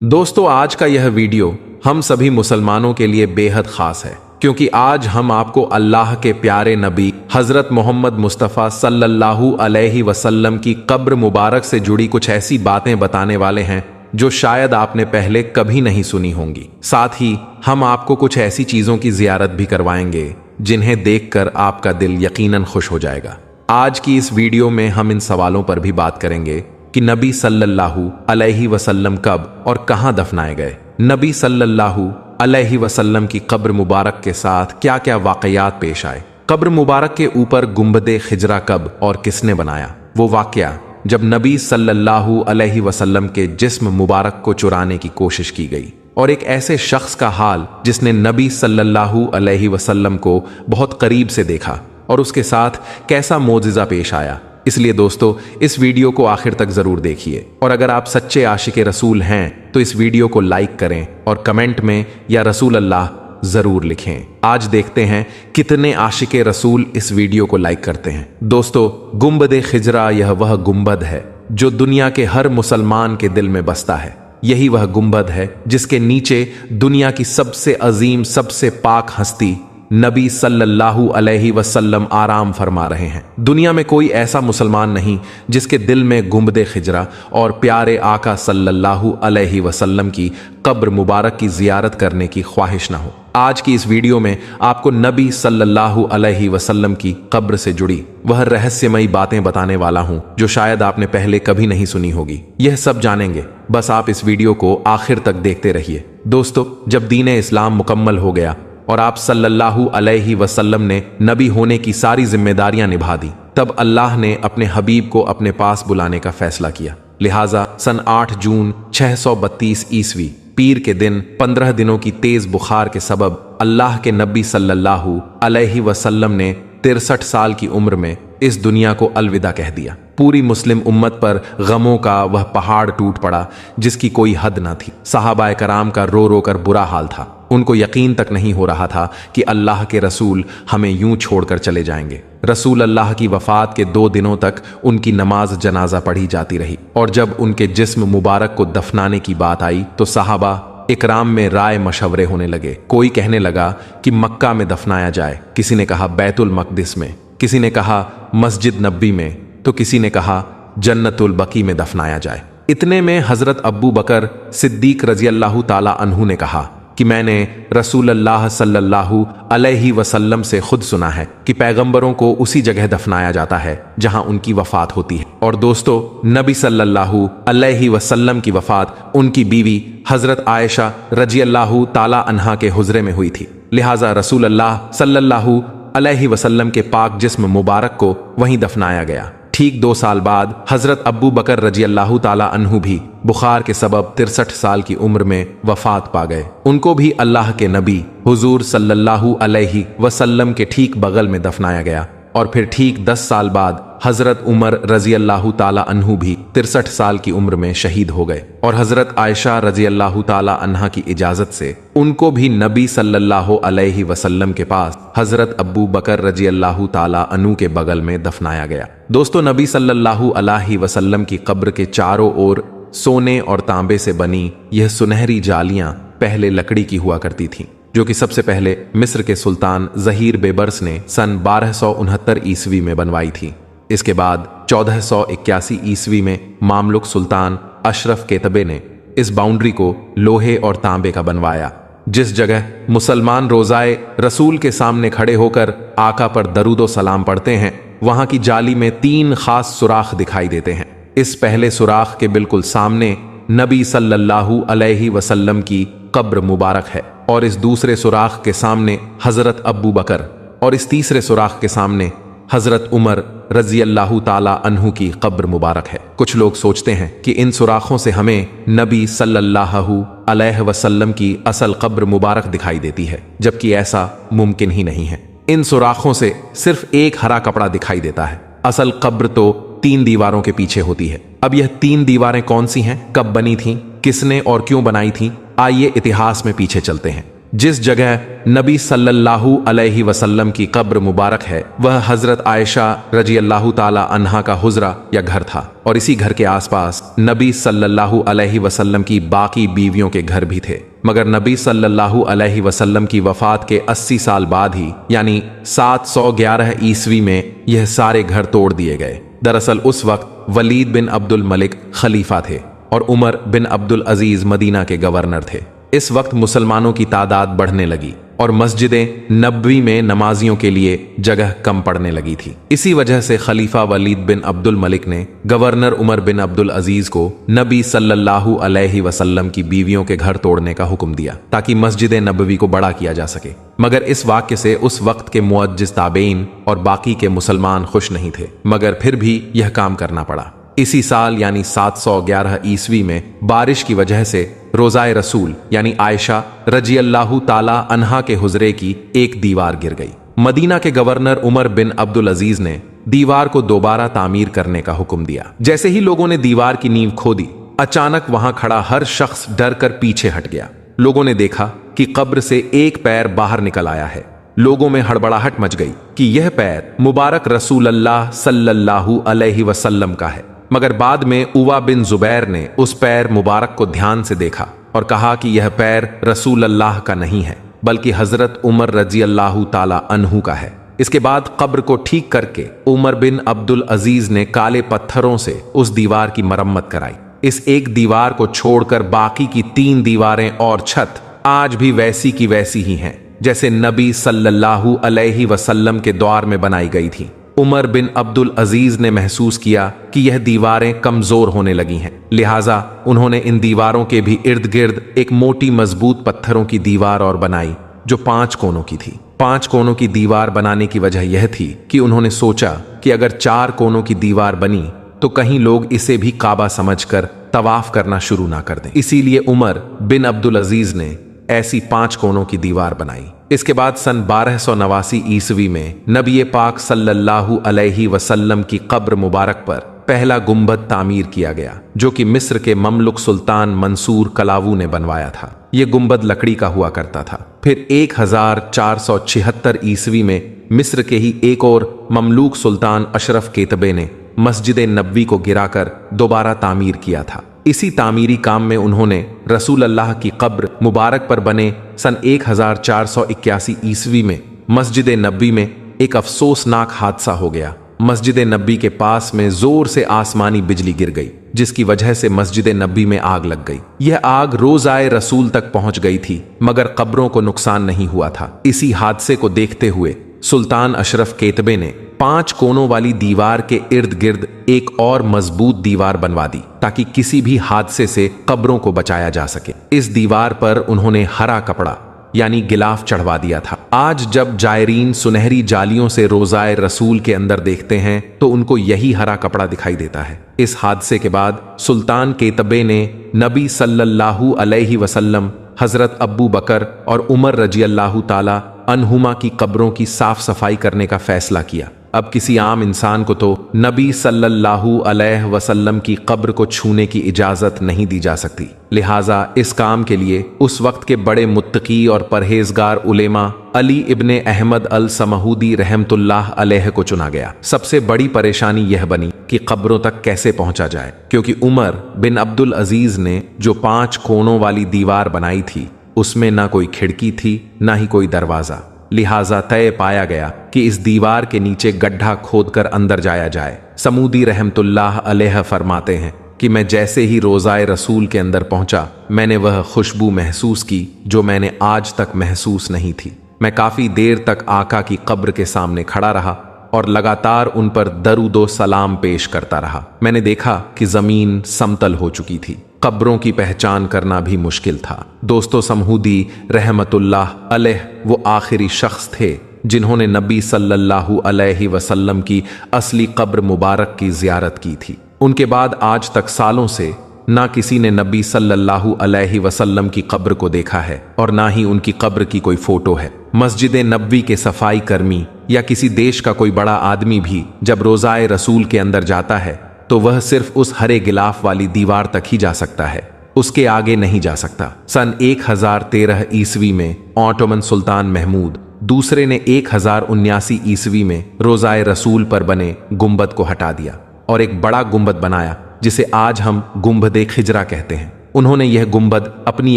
दोस्तों, आज का यह वीडियो हम सभी मुसलमानों के लिए बेहद खास है, क्योंकि आज हम आपको अल्लाह के प्यारे नबी हजरत मोहम्मद मुस्तफ़ा सल्लल्लाहु अलैहि वसल्लम की कब्र मुबारक से जुड़ी कुछ ऐसी बातें बताने वाले हैं जो शायद आपने पहले कभी नहीं सुनी होंगी। साथ ही हम आपको कुछ ऐसी चीजों की जियारत भी करवाएंगे जिन्हें देखकर आपका दिल यकीनन खुश हो जाएगा। आज की इस वीडियो में हम इन सवालों पर भी बात करेंगे कि नबी सल्लल्लाहु अलैहि वसल्लम कब और कहां दफनाए गए, नबी सल्लल्लाहु अलैहि वसल्लम की कब्र मुबारक के साथ क्या क्या वाकयात पेश आए, कब्र मुबारक के ऊपर गुंबदे खिजरा कब और किसने बनाया, वो वाकया जब नबी सल्लल्लाहु अलैहि वसल्लम के जिस्म मुबारक को चुराने की कोशिश की गई, और एक ऐसे शख्स का हाल जिसने नबी सल्लल्लाहु अलैहि वसल्लम को बहुत करीब से देखा और उसके साथ कैसा मोजिज़ा पेश आया। इसलिए दोस्तों, इस वीडियो को आखिर तक जरूर देखिए, और अगर आप सच्चे आशिके रसूल हैं तो इस वीडियो को लाइक करें और कमेंट में या रसूल अल्लाह जरूर लिखें। आज देखते हैं कितने आशिके रसूल इस वीडियो को लाइक करते हैं। दोस्तों, गुंबदे खिजरा यह वह गुंबद है जो दुनिया के हर मुसलमान के दिल में बसता है। यही वह गुंबद है जिसके नीचे दुनिया की सबसे अजीम, सबसे पाक हस्ती नबी सल्लल्लाहु अलैहि वसल्लम आराम फरमा रहे हैं। दुनिया में कोई ऐसा मुसलमान नहीं जिसके दिल में गुंबदे खिजरा और प्यारे आका सल्लल्लाहु अलैहि वसल्लम की कब्र मुबारक की जियारत करने की ख्वाहिश ना हो। आज की इस वीडियो में आपको नबी सल्लल्लाहु अलैहि वसल्लम की कब्र से जुड़ी वह रहस्यमयी बातें बताने वाला हूं जो शायद आपने पहले कभी नहीं सुनी होगी। यह सब जानेंगे, बस आप इस वीडियो को आखिर तक देखते रहिए। दोस्तों, जब दीन इस्लाम मुकम्मल हो गया और आप सल्लल्लाहु अलैहि वसल्लम ने नबी होने की सारी जिम्मेदारियां निभा दी, तब अल्लाह ने अपने हबीब को अपने पास बुलाने का फैसला किया। लिहाजा सन 8 जून 632 ईस्वी पीर के दिन 15 दिनों की तेज बुखार के सबब अल्लाह के नबी सल्लल्लाहु अलैहि वसल्लम ने 63 साल की उम्र में इस दुनिया को अलविदा कह दिया। पूरी मुस्लिम उम्मत पर गमों का वह पहाड़ टूट पड़ा जिसकी कोई हद न थी। सहाबाए कराम का रो रो कर बुरा हाल था। उनको यकीन तक नहीं हो रहा था कि अल्लाह के रसूल हमें यूं छोड़कर चले जाएंगे। रसूल अल्लाह की वफात के 2 दिनों तक उनकी नमाज जनाजा पढ़ी जाती रही, और जब उनके जिस्म मुबारक को दफनाने की बात आई तो सहाबा इकराम में राय मशवरे होने लगे। कोई कहने लगा कि मक्का में दफनाया जाए, किसी ने कहा बैतुल मकदिस में, किसी ने कहा मस्जिद नबी में, तो किसी ने कहा जन्नतुल बकी में दफनाया जाए। इतने में हजरत अब्बू बकर सिद्दीक रजी अल्लाह ताला अन्हु ने कहा कि मैंने रसूल अल्लाह सल्लल्लाहु अलैहि वसल्लम से खुद सुना है कि पैगंबरों को उसी जगह दफनाया जाता है जहां उनकी वफात होती है। और दोस्तों, नबी सल्लल्लाहु अलैहि वसल्लम की वफात उनकी बीवी हजरत आयशा रजी अल्लाह ताला अन्हा के हुजरे में हुई थी। लिहाजा रसूल अल्लाह सल्लल्लाहु अलैहि वसल्लम के पाक जिस्म मुबारक को वहीं दफनाया गया। ठीक 2 साल बाद हजरत अब्बू बकर रजी अल्लाह ताला अन्हु भी बुखार के सबब 63 साल की उम्र में वफात पा गए। उनको भी अल्लाह के नबी हुजूर सल्लल्लाहु अलैहि वसल्लम के ठीक बगल में दफनाया गया। और फिर ठीक 10 साल बाद हजरत उमर रजी अल्लाह ताला अन्हु भी 63 साल की उम्र में शहीद हो गए, और हजरत आयशा रजी अल्लाह ताला अन्हा की इजाजत से उनको भी नबी सल्लल्लाहु अलैहि वसल्लम के पास हजरत अब्बू बकर रजी अल्लाह ताला अन्हु के बगल में दफनाया गया। दोस्तों, नबी सल्लल्लाहु अलैहि वसल्लम की कब्र के चारों ओर सोने और तांबे से बनी यह सुनहरी जालियां पहले लकड़ी की हुआ करती थीं, जो कि सबसे पहले मिस्र के सुल्तान जहीर बेबर्स ने सन 1269 ईस्वी में बनवाई थी। इसके बाद 1481 ईस्वी में मामलुक सुल्तान अशरफ केतबे ने इस बाउंड्री को लोहे और तांबे का बनवाया। जिस जगह मुसलमान रोजाए रसूल के सामने खड़े होकर आका पर दरूदो सलाम पढ़ते हैं, वहां की जाली में 3 खास सुराख दिखाई देते हैं। इस पहले सुराख के बिल्कुल सामने नबी सल्लल्लाहु अलैहि वसल्लम की कब्र मुबारक है, और इस दूसरे सुराख के सामने हजरत अब्बू बकर, और इस तीसरे सुराख के सामने हजरत उमर रजी अल्लाह ताला अन्हु की कब्र मुबारक है। कुछ लोग सोचते हैं कि इन सुराखों से हमें नबी सल्लल्लाहु अलैहि वसल्लम की असल कब्र मुबारक दिखाई देती है, जबकि ऐसा मुमकिन ही नहीं है। इन सुराखों से सिर्फ एक हरा कपड़ा दिखाई देता है। असल कब्र तो 3 दीवारों के पीछे होती है। अब यह 3 दीवारें कौन सी हैं, कब बनी थीं, किसने और क्यों बनाई थीं, आइए इतिहास में पीछे चलते हैं। जिस जगह नबी सल्लल्लाहु अलैहि वसल्लम की कब्र मुबारक है वह हजरत आयशा रजी अल्लाह ताला अन्हा का हुजरा या घर था, और इसी घर के आसपास नबी सल्लल्लाहु अलैहि वसल्लम की बाकी बीवियों के घर भी थे। मगर नबी सल्लल्लाहु अलैहि वसल्लम की वफात के 80 साल बाद ही यानी 711 ईस्वी में यह सारे घर तोड़ दिए गए। दरअसल उस वक्त वलीद बिन अब्दुल मलिक खलीफा थे और उमर बिन अब्दुल अजीज मदीना के गवर्नर थे। इस वक्त मुसलमानों की तादाद बढ़ने लगी और मस्जिदें नबवी में नमाजियों के लिए जगह कम पड़ने लगी थी। इसी वजह से खलीफा वलीद बिन अब्दुल मलिक ने गवर्नर उमर बिन अब्दुल अजीज को नबी सल्लल्लाहु अलैहि वसल्लम की बीवियों के घर तोड़ने का हुक्म दिया ताकि मस्जिद नबवी को बड़ा किया जा सके। मगर इस वाक्य से उस वक्त के मुअज्जिज ताबेइन और बाकी के मुसलमान खुश नहीं थे, मगर फिर भी यह काम करना पड़ा। इसी साल यानी 711 ईस्वी में बारिश की वजह से रोज़ाए रसूल यानी आयशा रजी अल्लाह ताला अन्हा के हुजरे की एक दीवार गिर गई। मदीना के गवर्नर उमर बिन अब्दुल अजीज ने दीवार को दोबारा तामीर करने का हुक्म दिया। जैसे ही लोगों ने दीवार की नींव खोदी, अचानक वहां खड़ा हर शख्स डर कर पीछे हट गया। लोगों ने देखा कि कब्र से एक पैर बाहर निकल आया है। लोगों में हड़बड़ाहट मच गई कि यह पैर मुबारक रसूल अल्लाह सल्लल्लाहु अलैहि वसल्लम का है। मगर बाद में उवा बिन जुबैर ने उस पैर मुबारक को ध्यान से देखा और कहा कि यह पैर रसूल अल्लाह का नहीं है बल्कि हजरत उमर रजी अल्लाह ताला अन्हु का है। इसके बाद कब्र को ठीक करके उमर बिन अब्दुल अजीज ने काले पत्थरों से उस दीवार की मरम्मत कराई। इस एक दीवार को छोड़कर बाकी की 3 दीवारें और छत आज भी वैसी की वैसी ही हैं जैसे नबी सल्लल्लाहु अलैहि वसल्लम के दौर में बनाई गई थी। उमर बिन अब्दुल अजीज ने महसूस किया कि यह दीवारें कमजोर होने लगी हैं, लिहाजा उन्होंने इन दीवारों के भी इर्द गिर्द एक मोटी मजबूत पत्थरों की दीवार और बनाई जो 5 कोनों की थी। 5 कोनों की दीवार बनाने की वजह यह थी कि उन्होंने सोचा कि अगर 4 कोनों की दीवार बनी तो कहीं लोग इसे भी काबा समझकर तवाफ करना शुरू ना कर दें। इसीलिए उमर बिन अब्दुल अजीज ने ऐसी 5 कोनों की दीवार बनाई। इसके बाद सन 1289 ईस्वी में नबी पाक सल्लल्लाहु अलैहि वसल्लम की कब्र मुबारक पर पहला गुंबद तामीर किया गया जो कि मिस्र के ममलुक सुल्तान मंसूर कलावू ने बनवाया था। यह गुंबद लकड़ी का हुआ करता था। फिर 1476 ईस्वी में मिस्र के ही एक और ममलूक सुल्तान अशरफ केतबे ने मस्जिद नबवी को गिराकर दोबारा तामीर किया था। इसी तामीरी काम में उन्होंने रसूल अल्लाह की कब्र मुबारक पर बने सन 1481 ईस्वी में मस्जिद नबवी में एक अफसोसनाक हादसा हो गया। मस्जिद नबवी के पास में जोर से आसमानी बिजली गिर गई जिसकी वजह से मस्जिद नबवी में आग लग गई। यह आग रोज़ाए रसूल तक पहुंच गई थी मगर कब्रों को नुकसान नहीं हुआ था। इसी हादसे को देखते हुए सुल्तान अशरफ केतबे ने 5 कोनों वाली दीवार के इर्द गिर्द एक और मजबूत दीवार बनवा दी ताकि किसी भी हादसे से कब्रों को बचाया जा सके। इस दीवार पर उन्होंने हरा कपड़ा यानी गिलाफ चढ़वा दिया था। आज जब जायरीन सुनहरी जालियों से रोज़ाए रसूल के अंदर देखते हैं तो उनको यही हरा कपड़ा दिखाई देता है। इस हादसे के बाद सुल्तान केतबे ने नबी सल्लल्लाहु अलैहि वसल्लम, हजरत अब्बू बकर और उमर रजी अल्लाह ताला अन्हुमा की कब्रों की साफ सफाई करने का फैसला किया। अब किसी आम इंसान को तो नबी सल्लल्लाहु अलैहि वसल्लम की कब्र को छूने की इजाजत नहीं दी जा सकती, लिहाजा इस काम के लिए उस वक्त के बड़े मुत्तकी और परहेजगार उलेमा अली इब्ने अहमद अल समहूदी रहमतुल्लाह अलैह को चुना गया। सबसे बड़ी परेशानी यह बनी कि कब्रों तक कैसे पहुंचा जाए, क्योंकि उमर बिन अब्दुल अजीज ने जो 5 कोनों वाली दीवार बनाई थी उसमें ना कोई खिड़की थी ना ही कोई दरवाजा। लिहाजा तय पाया गया कि इस दीवार के नीचे गड्ढा खोदकर अंदर जाया जाए। समूदी रहमतुल्लाह अलैह फरमाते हैं कि मैं जैसे ही रोज़ाए रसूल के अंदर पहुंचा मैंने वह खुशबू महसूस की जो मैंने आज तक महसूस नहीं थी। मैं काफ़ी देर तक आका की कब्र के सामने खड़ा रहा और लगातार उन पर दरूदो सलाम पेश करता रहा। मैंने देखा कि ज़मीन समतल हो चुकी थी। कब्रों की पहचान करना भी मुश्किल था। दोस्तों, समहूदी रहमतुल्लाह अलैह वो आखिरी शख्स थे जिन्होंने नबी सल्लल्लाहु अलैहि वसल्लम की असली कब्र मुबारक की ज़ियारत की थी। उनके बाद आज तक सालों से ना किसी ने नबी सल्लल्लाहु अलैहि वसल्लम की कब्र को देखा है और ना ही उनकी कब्र की कोई फोटो है। मस्जिद नबवी के सफाई कर्मी या किसी देश का कोई बड़ा आदमी भी जब रोज़ाए रसूल के अंदर जाता है तो वह सिर्फ उस हरे गिलाफ वाली दीवार तक ही जा सकता है। उसके आगे नहीं जा सकता। सन 1013 ईस्वी में ऑटोमन सुल्तान महमूद दूसरे ने 1079 ईस्वी में रोज़ाए रसूल पर बने गुंबद को हटा दिया और एक बड़ा गुंबद बनाया जिसे आज हम गुंबदे खिजरा कहते हैं। उन्होंने यह गुंबद अपनी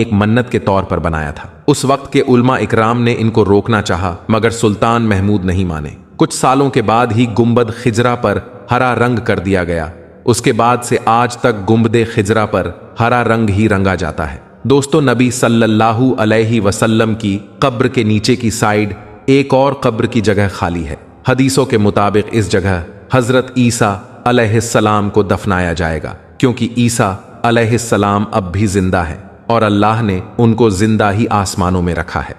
एक मन्नत के तौर पर बनाया था। उस वक्त के उलमा इकराम ने इनको रोकना चाहा मगर सुल्तान महमूद नहीं माने। कुछ सालों के बाद ही गुंबद खिजरा पर हरा रंग कर दिया गया। उसके बाद से आज तक गुंबदे खिजरा पर हरा रंग ही रंगा जाता है। दोस्तों, नबी सल्लल्लाहु अलैहि वसल्लम की कब्र के नीचे की साइड एक और कब्र की जगह खाली है। हदीसों के मुताबिक इस जगह हजरत ईसा अलैहिस्सलाम को दफनाया जाएगा, क्योंकि ईसा अलैहिस्सलाम अब भी जिंदा है और अल्लाह ने उनको जिंदा ही आसमानों में रखा है।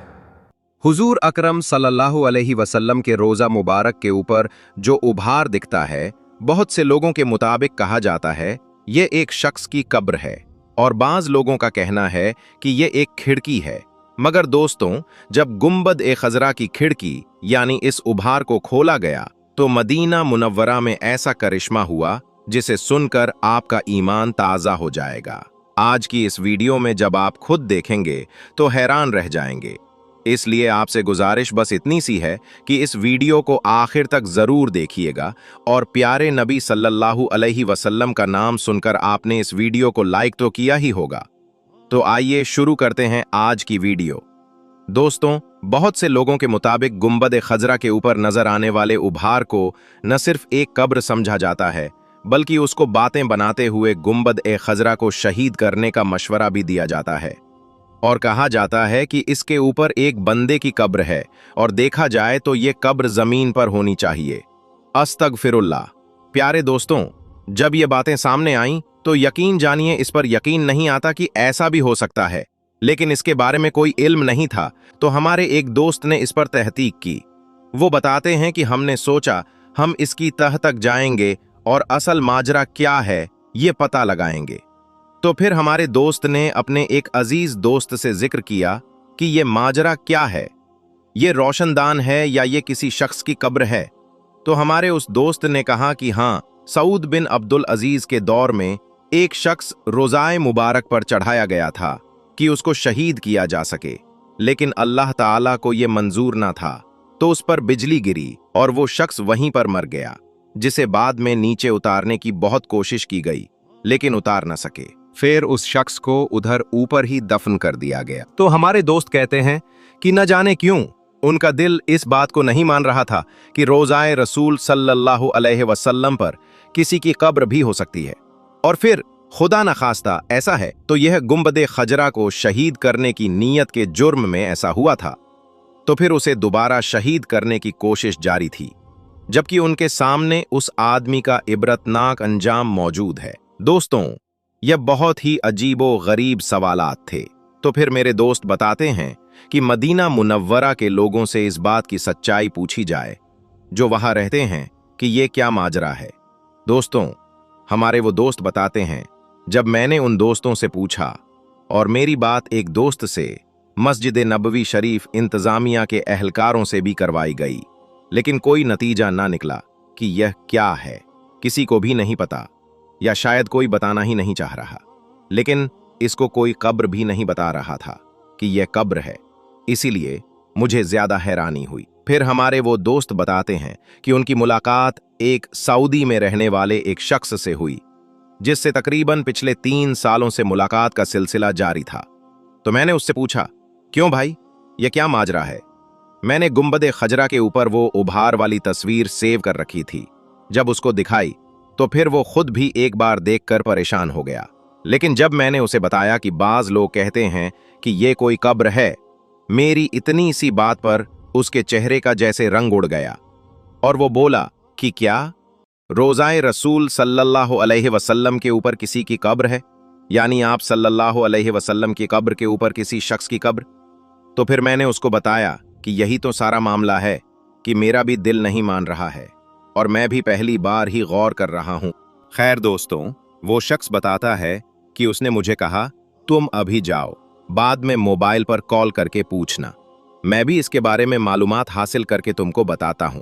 हुजूर अकरम सल्लल्लाहु अलैहि वसल्लम के रोज़ा मुबारक के ऊपर जो उभार दिखता है, बहुत से लोगों के मुताबिक कहा जाता है ये एक शख्स की कब्र है और बाज़ लोगों का कहना है कि ये एक खिड़की है। मगर दोस्तों, जब गुंबद ए खजरा की खिड़की यानी इस उभार को खोला गया तो मदीना मुनव्वरा में ऐसा करिश्मा हुआ जिसे सुनकर आपका ईमान ताज़ा हो जाएगा। आज की इस वीडियो में जब आप खुद देखेंगे तो हैरान रह जाएंगे। इसलिए आपसे गुजारिश बस इतनी सी है कि इस वीडियो को आखिर तक ज़रूर देखिएगा और प्यारे नबी सल्लल्लाहु अलैहि वसल्लम का नाम सुनकर आपने इस वीडियो को लाइक तो किया ही होगा। तो आइए शुरू करते हैं आज की वीडियो। दोस्तों, बहुत से लोगों के मुताबिक गुंबद खजरा के ऊपर नजर आने वाले उभार को न सिर्फ एक कब्र समझा जाता है, बल्कि उसको बातें बनाते हुए गुंबद ए खजरा को शहीद करने का मशवरा भी दिया जाता है और कहा जाता है कि इसके ऊपर एक बंदे की कब्र है और देखा जाए तो ये कब्र जमीन पर होनी चाहिए। अस्तगफिरुल्लाह। प्यारे दोस्तों, जब ये बातें सामने आईं तो यकीन जानिए इस पर यकीन नहीं आता कि ऐसा भी हो सकता है, लेकिन इसके बारे में कोई इल्म नहीं था तो हमारे एक दोस्त ने इस पर तहकीक की। वो बताते हैं कि हमने सोचा हम इसकी तह तक जाएंगे और असल माजरा क्या है ये पता लगाएंगे। तो फिर हमारे दोस्त ने अपने एक अजीज दोस्त से जिक्र किया कि ये माजरा क्या है, ये रोशनदान है या ये किसी शख्स की कब्र है। तो हमारे उस दोस्त ने कहा कि हाँ, सऊद बिन अब्दुल अजीज के दौर में एक शख्स रोज़ाए मुबारक पर चढ़ाया गया था कि उसको शहीद किया जा सके, लेकिन अल्लाह ताला को ये मंजूर ना था तो उस पर बिजली गिरी और वो शख्स वहीं पर मर गया, जिसे बाद में नीचे उतारने की बहुत कोशिश की गई लेकिन उतार न सके। फिर उस शख्स को उधर ऊपर ही दफन कर दिया गया। तो हमारे दोस्त कहते हैं कि न जाने क्यों उनका दिल इस बात को नहीं मान रहा था कि रोज़ाए रसूल सल्लल्लाहु अलैहि वसल्लम पर किसी की कब्र भी हो सकती है, और फिर खुदा न खास्ता ऐसा है तो यह गुंबदे खजरा को शहीद करने की नीयत के जुर्म में ऐसा हुआ था, तो फिर उसे दोबारा शहीद करने की कोशिश जारी थी, जबकि उनके सामने उस आदमी का इबरतनाक अंजाम मौजूद है। दोस्तों, यह बहुत ही अजीबो गरीब सवालात थे। तो फिर मेरे दोस्त बताते हैं कि मदीना मुनव्वरा के लोगों से इस बात की सच्चाई पूछी जाए जो वहां रहते हैं कि ये क्या माजरा है। दोस्तों, हमारे वो दोस्त बताते हैं, जब मैंने उन दोस्तों से पूछा और मेरी बात एक दोस्त से मस्जिद नबवी शरीफ इंतजामिया के अहलकारों से भी करवाई गई, लेकिन कोई नतीजा ना निकला कि यह क्या है। किसी को भी नहीं पता, या शायद कोई बताना ही नहीं चाह रहा, लेकिन इसको कोई कब्र भी नहीं बता रहा था कि यह कब्र है। इसीलिए मुझे ज्यादा हैरानी हुई। फिर हमारे वो दोस्त बताते हैं कि उनकी मुलाकात एक सऊदी में रहने वाले एक शख्स से हुई, जिससे तकरीबन पिछले 3 सालों से मुलाकात का सिलसिला जारी था। तो मैंने उससे पूछा, क्यों भाई, यह क्या माजरा है? मैंने गुंबद खजरा के ऊपर वो उभार वाली तस्वीर सेव कर रखी थी। जब उसको दिखाई तो फिर वो खुद भी एक बार देखकर परेशान हो गया, लेकिन जब मैंने उसे बताया कि बाज लोग कहते हैं कि ये कोई कब्र है, मेरी इतनी सी बात पर उसके चेहरे का जैसे रंग उड़ गया और वो बोला कि क्या रोज़ाए रसूल सल्लल्लाहु अलैहि वसल्लम के ऊपर किसी की कब्र है, यानी आप सल्लल्लाहु अलैहि वसल्लम की कब्र के ऊपर किसी शख्स की कब्र? तो फिर मैंने उसको बताया कि यही तो सारा मामला है कि मेरा भी दिल नहीं मान रहा है और मैं भी पहली बार ही गौर कर रहा हूं। खैर दोस्तों, वो शख्स बताता है कि उसने मुझे कहा, तुम अभी जाओ, बाद में मोबाइल पर कॉल करके पूछना, मैं भी इसके बारे में मालूमात हासिल करके तुमको बताता हूं।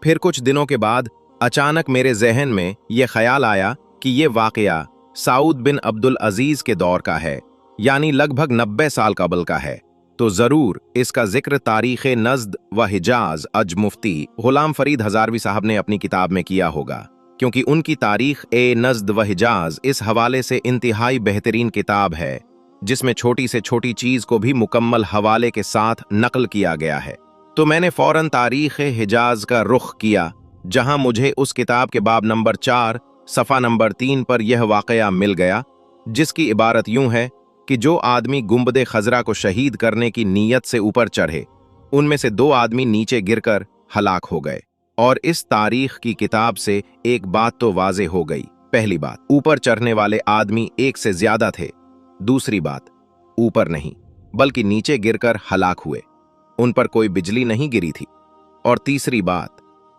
फिर कुछ दिनों के बाद अचानक मेरे जहन में यह ख्याल आया कि यह वाकया साउद बिन अब्दुल अजीज के दौर का है, यानी लगभग 90 साल कबल का है, तो जरूर इसका जिक्र तारीख नज़्द व हिजाज अज मुफ्ती गुलाम फरीद हजारवी साहब ने अपनी किताब में किया होगा, क्योंकि उनकी तारीख ए नज़्द व हिजाज इस हवाले से इंतहाई बेहतरीन किताब है, जिसमें छोटी से छोटी चीज को भी मुकम्मल हवाले के साथ नकल किया गया है। तो मैंने फौरन तारीख हिजाज का रुख किया, जहां मुझे उस किताब के बाब नंबर 4 सफ़ा नंबर 3 पर यह वाक़या मिल गया, जिसकी इबारत यूं है कि जो आदमी गुंबदे खजरा को शहीद करने की नीयत से ऊपर चढ़े, उनमें से 2 आदमी नीचे गिरकर हलाक हो गए। और इस तारीख की किताब से एक बात तो वाज़े हो गई। पहली बात, ऊपर चढ़ने वाले आदमी एक से ज्यादा थे। दूसरी बात, ऊपर नहीं बल्कि नीचे गिरकर हलाक हुए, उन पर कोई बिजली नहीं गिरी थी। और तीसरी बात,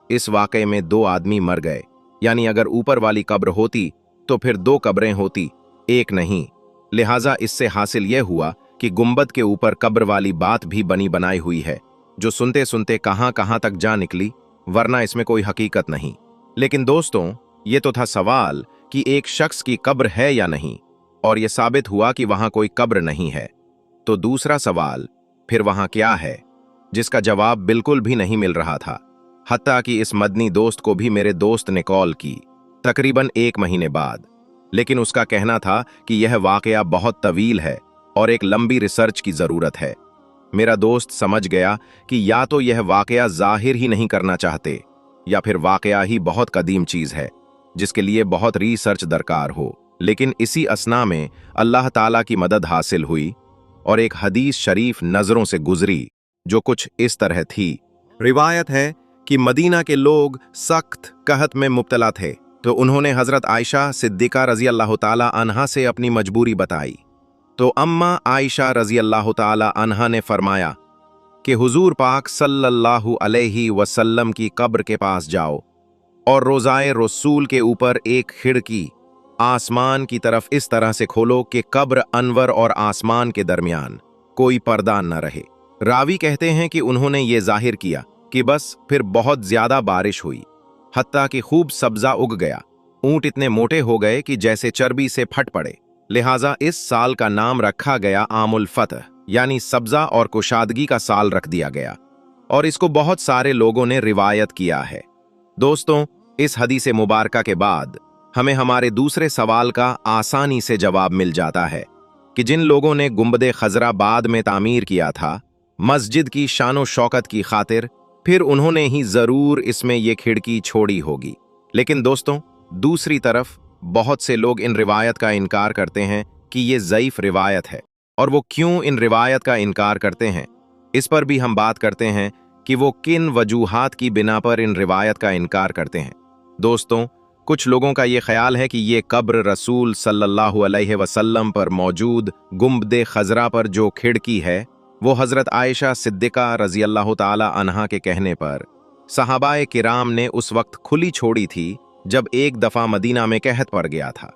इस वाक़े में 2 आदमी मर गए, यानी अगर ऊपर वाली कब्र होती तो फिर 2 कब्रें होती, एक नहीं। लिहाजा इससे हासिल यह हुआ कि गुंबद के ऊपर कब्र वाली बात भी बनी बनाई हुई है, जो सुनते सुनते कहां कहां तक जा निकली, वरना इसमें कोई हकीकत नहीं। लेकिन दोस्तों, ये तो था सवाल कि एक शख्स की कब्र है या नहीं, और यह साबित हुआ कि वहां कोई कब्र नहीं है। तो दूसरा सवाल, फिर वहां क्या है, जिसका जवाब बिल्कुल भी नहीं मिल रहा था। हत्ता कि इस मदनी दोस्त को भी मेरे दोस्त ने कॉल की तकरीबन 1 महीने बाद, लेकिन उसका कहना था कि यह वाकया बहुत तवील है और एक लंबी रिसर्च की जरूरत है। मेरा दोस्त समझ गया कि या तो यह वाकया जाहिर ही नहीं करना चाहते, या फिर वाकया ही बहुत कदीम चीज है जिसके लिए बहुत रिसर्च दरकार हो। लेकिन इसी असना में अल्लाह ताला की मदद हासिल हुई और एक हदीस शरीफ नजरों से गुजरी, जो कुछ इस तरह थी। रिवायत है कि मदीना के लोग सख्त कहत में मुब्तला थे, तो उन्होंने हजरत आयशा सिद्दीका रजी अल्लाह ताला अन्हा से अपनी मजबूरी बताई। तो अम्मा आयशा रजी अल्लाह ताला अन्हा ने फरमाया कि हुजूर पाक सल्लल्लाहु अलैहि वसल्लम की कब्र के पास जाओ और रोज़ाए रसूल के ऊपर एक खिड़की आसमान की तरफ इस तरह से खोलो कि कब्र अनवर और आसमान के दरमियान कोई पर्दा न रहे। रावी कहते हैं कि उन्होंने ये जाहिर किया कि बस फिर बहुत ज्यादा बारिश हुई, हत्ता कि खूब सब्जा उग गया। ऊंट इतने मोटे हो गए कि जैसे चर्बी से फट पड़े। लिहाजा इस साल का नाम रखा गया आमुल फतह, यानी सब्जा और कुशादगी का साल रख दिया गया, और इसको बहुत सारे लोगों ने रिवायत किया है। दोस्तों, इस हदीस मुबारका के बाद हमें हमारे दूसरे सवाल का आसानी से जवाब मिल जाता है कि जिन लोगों ने गुंबदे खजरा बाद में तामीर किया था मस्जिद की शानो शौकत की खातिर, फिर उन्होंने ही जरूर इसमें ये खिड़की छोड़ी होगी। लेकिन दोस्तों, दूसरी तरफ बहुत से लोग इन रिवायत का इनकार करते हैं कि ये ज़ईफ रिवायत है। और वो क्यों इन रिवायत का इनकार करते हैं, इस पर भी हम बात करते हैं कि वो किन वजूहात की बिना पर इन रिवायत का इनकार करते हैं। दोस्तों, कुछ लोगों का ये ख्याल है कि ये कब्र रसूल सल्लल्लाहु अलैहि वसल्लम पर मौजूद गुंबदे खजरा पर जो खिड़की है, वो हजरत आयशा सिद्दीका रजी अल्लाह ताला अन्हा के कहने पर सहाबाए किराम ने उस वक्त खुली छोड़ी थी जब एक दफा मदीना में कहत पड़ गया था।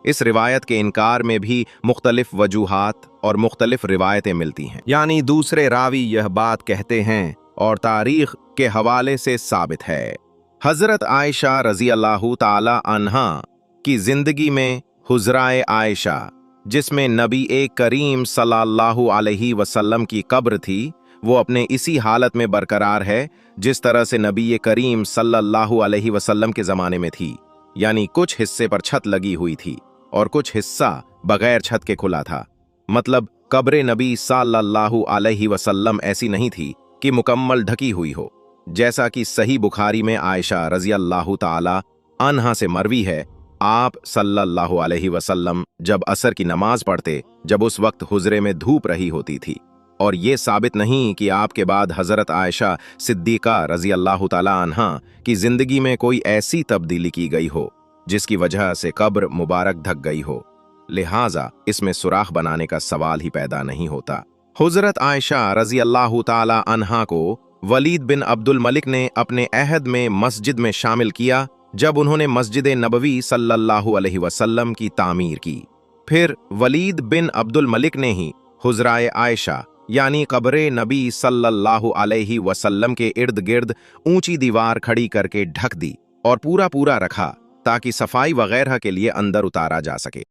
इस रिवायत के इनकार में भी मुख्तलिफ वजूहात और मुख्तलिफ रिवायतें मिलती हैं, यानी दूसरे रावी यह बात कहते हैं और तारीख के हवाले से साबित है। हजरत आयशा रजी अल्लाह ताला अन्हा की जिंदगी में हुजराए आयशा, जिसमें नबी करीम सल्लल्लाहु अलैहि वसल्लम की कब्र थी, वो अपने इसी हालत में बरकरार है जिस तरह से नबी करीम सल्लल्लाहु अलैहि वसल्लम के ज़माने में थी, यानी कुछ हिस्से पर छत लगी हुई थी और कुछ हिस्सा बगैर छत के खुला था। मतलब कब्र नबी सल्लल्लाहु अलैहि वसल्लम ऐसी नहीं थी कि मुकम्मल ढकी हुई हो, जैसा कि सही बुखारी में आयशा रजी अल्लाह ताला अन्हा से मरवी है। आप सल्लल्लाहु अलैहि वसल्लम जब असर की नमाज पढ़ते, जब उस वक्त हुजरे में धूप रही होती थी, और ये साबित नहीं कि आपके बाद हजरत आयशा सिद्दीका रजी अल्लाह ताला अन्हा की जिंदगी में कोई ऐसी तब्दीली की गई हो जिसकी वजह से कब्र मुबारक ढक गई हो। लिहाजा इसमें सुराख बनाने का सवाल ही पैदा नहीं होता। हजरत आयशा रजी अल्लाह ताला अन्हा को वलीद बिन अब्दुल मलिक ने अपने अहद में मस्जिद में शामिल किया जब उन्होंने मस्जिद नबवी सल्लल्लाहु अलैहि वसल्लम की तामीर की। फिर वलीद बिन अब्दुल मलिक ने ही हुजराए आयशा यानी कब्रे नबी सल्लल्लाहु अलैहि वसल्लम के इर्द गिर्द ऊंची दीवार खड़ी करके ढक दी और पूरा रखा ताकि सफाई वगैरह के लिए अंदर उतारा जा सके।